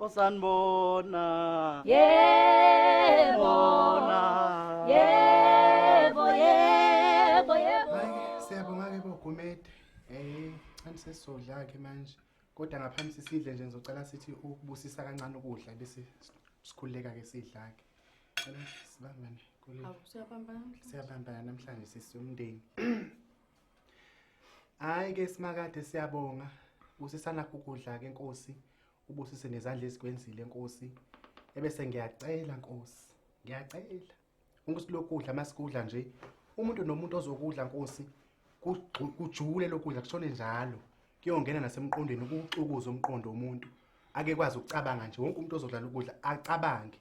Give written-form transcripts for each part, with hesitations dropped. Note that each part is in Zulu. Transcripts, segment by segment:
Osanibona. Yebo. Yebo. Siyabonga ke boGumede. Anisesodla ke manje. Kodwa ngaphambi sisidle nje ngizocela sithi ukubusisa kancane ukudla bese sikhuleka ke sidla ke. Sibambane kule. Siyabambana namhlanje sisumndeni. Hayi ke simakade siyabonga. Usisana ukudla ke Nkosi. Ubusise nezandla ezikwenzile Nkosi. Ebese ngiyacela Nkosi. Ngiyacela. Ukusilokudla masikudla nje. Umuntu nomuntu ozokudla Nkosi. Kujule lokudla kushone njalo. Kuyongena nasemqondweni ukucukuza umqondo womuntu. Ake kwazi ukucabanga nje wonke umuntu ozodla ukudla acabange.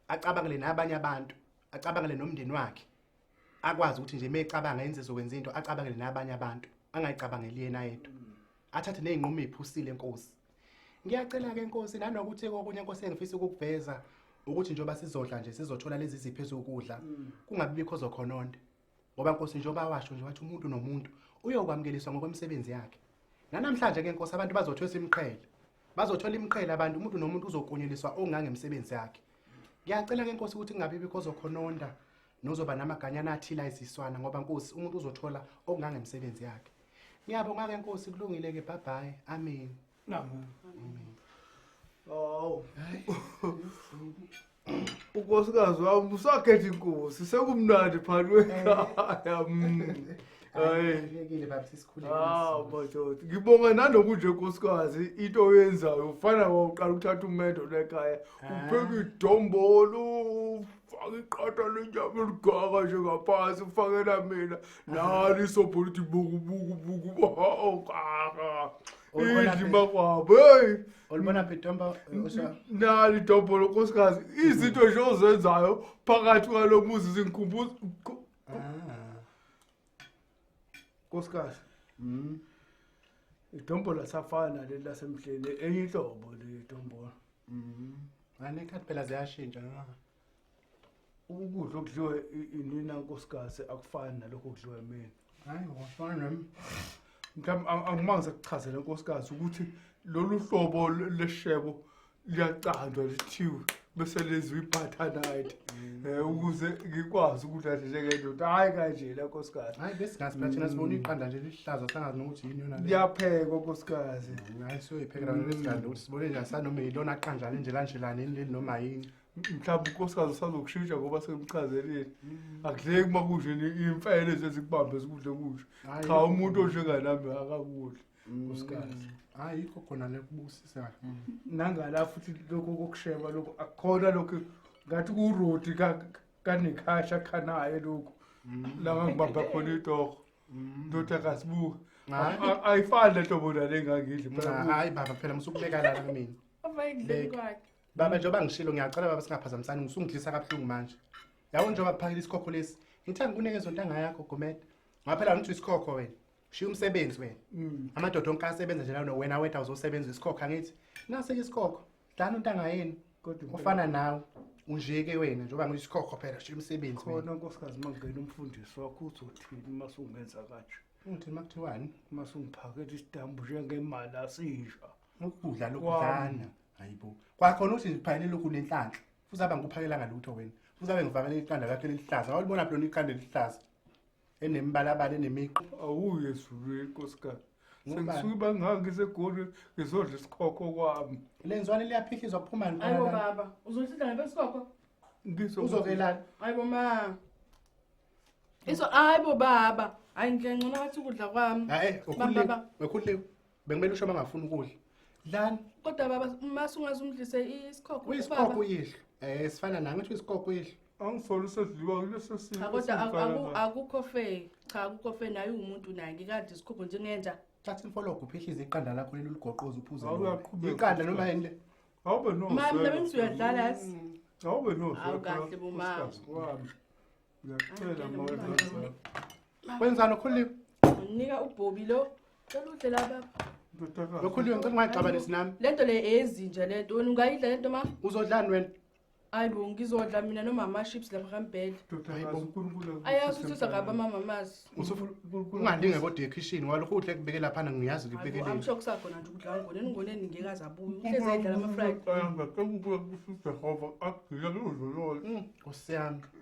Acabangele nabanye abantu. Acabangele nomndeni wakhe. Akwazi ukuthi nje mecabanga yenze zokwenza into acabangele nabanye abantu. Angayicabangeli yena yedwa. Athathe nezinqumo eziphusile Nkosi. Ngiyacela ke Nkosi nanokuthi kokunye Nkosi engifisa ukukuveza ukuthi njoba sizodla nje sizothola lezi ziphe zokudla kungabi bikho zokhononda. Ngoba Nkosi njoba washo nje wathi umuntu nomuntu uyokwamukeliswa ngokwemsebenzi yakhe. Namhlanje ke Nkosi abantu bazothola imiqhele. Bazothola imiqhele abantu umuntu nomuntu uzokunyeliswa ongangemsebenzi yakhe. Ngiyacela ke Nkosi ukuthi kungabi bikho zokhononda nozoba namaganyana athila iziswana ngoba Nkosi umuntu uzothola ongangemsebenzi yakhe. Ngiyabonga ke Nkosi kulungile ke bye bye. Amen. Amen. Oh. Unkosikazi wami usakhetha inkosi sekumnandi phakathi kwekhaya. Ayekile baba sisikhulile. Badoda. Ngibonga nanokunje nkosikazi into oyenzayo ufana waqala ukuthatha umendo lekhaya. Upheka idombolo, ufaka iqatha lenyama eligaka nje ngaphansi ufakela mina. Nali isobho lithi buku. Idima kwabo. Hey. Olibona Pitomba Nali idombolo nkosikazi. Izinto nje ozenzayo phakathi kwalomuzi zingikhumbuza Nkosikazi. Idombolo lasafana leli lasemhleni enye inhlobo le idombolo. Anekhathi phela ziyashintsha noma. Ukudla okudliwe inina nkosikazi akufani nalokho okudliwe mina. Hayi ngofana nami. Mhlawumbe angimanzi ukuchazela nkosikazi ukuthi lolu hlobo leshebo liyacandwa lithiwe bese lenziwe ibutternut ukuze ngikwazi ukudla nje ngendoda hayi kanje la nkosikazi. Hayi bese ngasiphathina sibona iqanda nje lihlaza sangazi nokuthi yini yona le. Liyaphekwa nkosikazi. Hayi soyiphekela lesiganda ukuthi sibone nje asanoma yilona qanjana nje lanjelane leli noma yini. Mhlawumbe unkosikazi usazokushintsha ngoba semchazeleni. Akudleki makudle imfene ezikubambe sikudle kusho. Cha umuntu onjenganami akakudla nkosikazi. Hayi ikho khona lekubusisa kahle. Nangala futhi lokho kokusheba lokho akukhona lokho ngathi kuroti kanekhasha khanaye lokho. La ngibamba khona itoho. Ndoda kasibuka. Ayifani lento bona lengangidli phela. Hayi baba phela musukubeka la kimi. Abayidleki kwakhe. Baba njengoba ngishilo ngiyacela baba singaphazamisani ngisungidlisa kabuhlungu manje. Yabo njengoba kuphakela isikokho lesi. Ngithanda ukunikeza ontanga yakho Gumede. Ngaphela ngithi isikokho wena. Shiya umsebenzi wena. Amadoda onke asebenza nje la wena wethu uzosebenza isikokho angithi. Nase isikokho. Dlana untanga yini? Kodwa ufana nawe. Unjeke wena njengoba ngithi isikokho phela shiya umsebenzi wena. Khona nkosikazi mangena umfundisi wakho uzothini masungenza kanje. Uthi makuthiwani? Masungiphakela isitambu njengemali asisha. Ukudla lokudlana. Hayibo. Kwakhona uthi ngiphayele lokhu nenhlanhla. Uzaba nguphakela ngalutho wena. Uzabe ngivakela iqanda lakhe elihlaza. Awulibona phela iqanda elihlaza. Enembalabala enemiqo. Awuye ezulwini nkosikazi. Sengisuka ngisegoli ngizodla isikhokho kwami. Lenzwane liyaphihizwa kuphuma ngqala. Hayibo baba, uzosidla ngebesikokho? Uzokelana. Hayibo ma. Hayibo baba. Hayi ngiyangcona ngathi ukudla kwami. Wekhulile. Bengimele usho mangafuna ukudla. Dlani. Kodwa baba masungazumdlise isikhokho. Isikhokho uyihlo. Sifana nawe uthi isikhokho uyihlo. Angifoli usedliwa kuleso simo. Kodwa akukho fair. Cha akukho fair naye umuntu naye ngikade isikhokho njengenja. Thatha imfologo uphihlize iqanda lakho leli ligoqoza uphuze. Iqanda noma yini le? Awube no. Mama nami uyadlala yazi. Awube no. Awukahle bomama. Ngiyacela mama. Wenzani ukhulile? Unika uBobby lo. Cela udle la baba. Lokhulile ngicela ungayixabanisi nami. Lento le ezinje lento wena ungayidla lento ma? Uzodlani wena? Hayibo ngizodla mina noma ama-chips lapha kaMbhele. Ayazi ukuthi usagaba amamazi. Ungalinge kodwa ekhishini walokhu uhle kubeke laphana ngiyazi ngibekele. I'm sure kusakhona nje ukudla ngoneni ngoneni ngeke azabuye. Uhlezi edla ama-fried.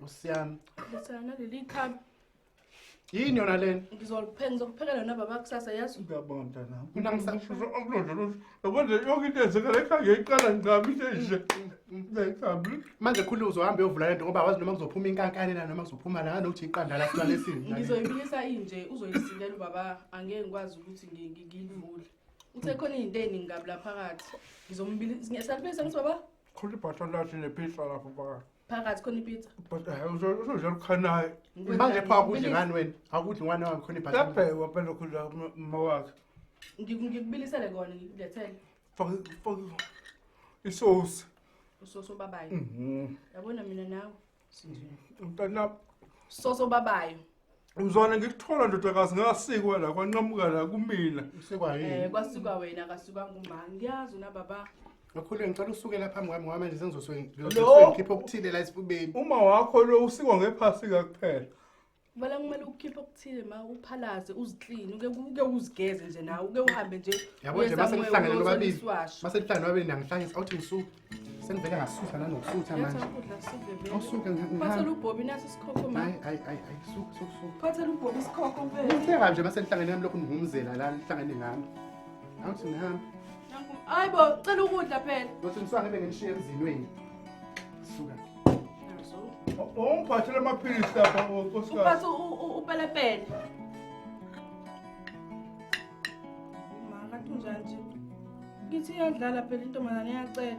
Usiyami. Lethana leli ikhabi. Yini yona lena? Ngizokuphekela nona baba kusasa yazi. Ngiyabonga mntana. Yabona yonke into ezekala ekhaya ngiyiqala ngicabise nje. Manje khulu uzohambe uyovula lento ngoba wazi noma kuzophuma inkankane la noma kuzophuma la nokuthi iqanda la sibale sini. Ngizoyibilisa inje uzoyisilela ubaba angeke ngikwazi ukuthi ngiyivule. Uthe khona izinto eziningi ngabi la phakathi. Ngizombilisa ngiyasalibisa ngithi baba. Khona ibhatha lathi nepizza lapho phakathi. Phakathi khona ipizza. But uzojala ukhanayo. Manje pha ukudla ngani wena? Akudla ngwane wakho khona ibhatha. Lapha phela khona mawakhe. Ngikubilisele kona ngilethele. Fuck. Isosi. Usoso babayo. Yabona mina nawe. Mntana. Soso babayo. Uzwana ngikuthola ndodakazi ngasikwe la kwanqamuka la kumina. Usikwa yini? Kwasuka wena akasuka ngumama. Ngiyazi una baba. Ngakhulu ngicela usuke lapha kwami ngoba manje ngikhipha okuthile la esifubeni. Uma wakho lo usikwa ngephasika kuphela. Bala kumele ukukhipha okuthile ma uphalaze uziclean uke uzigeze nje nawe uke uhambe nje. Yabo nje base ngihlangene nobabili. Base ngihlangene nobabili nangihlangisa awuthi ngisuka. Senivele ngasutha nanosutha manje. Awusuke ngihamba. Phathela ubhobi nathi isikhokho ma. Hayi suka. Phathela ubhobi isikhokho mfethu. Ngifika nje base ngihlangene nami lokhu ngumzela la nihlangene ngami. Awuthi ngihamba. Hayibo cela ukudla phela. Ngothi ngiswange bengishiye emzinweni. Suka. Ongiphathele amaphilisi lapha nkosikazi. Uphathe upelepele. Makathunjani nje. Ngithi iyadlala phela intombazane iyacela.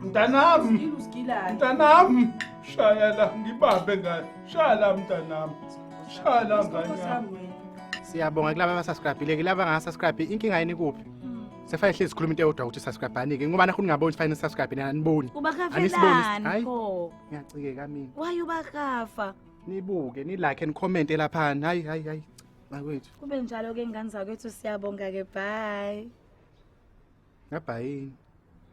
Mntanami. Usigilani. Mntanami. Shaya la ngibambe ngani. Shaya la mntanami. Shaya la ngani. Siyabonga kulabo abasubscribe-ile laba abangasubscribe inkinga yini kuphi? Sefaya hlezi sikhuluma into eyodwa ukuthi subscribe anike ngoba nakhona ngaboni fanele subscribe naniboni. Ubakafelani pho? Ngiyacikeka mina. Why ubakafa? Nibuke, ni like and comment lapha. Hayi. Makwethu. Kube njalo ke ngani zakwethu siyabonga ke bye. Ngabhayini.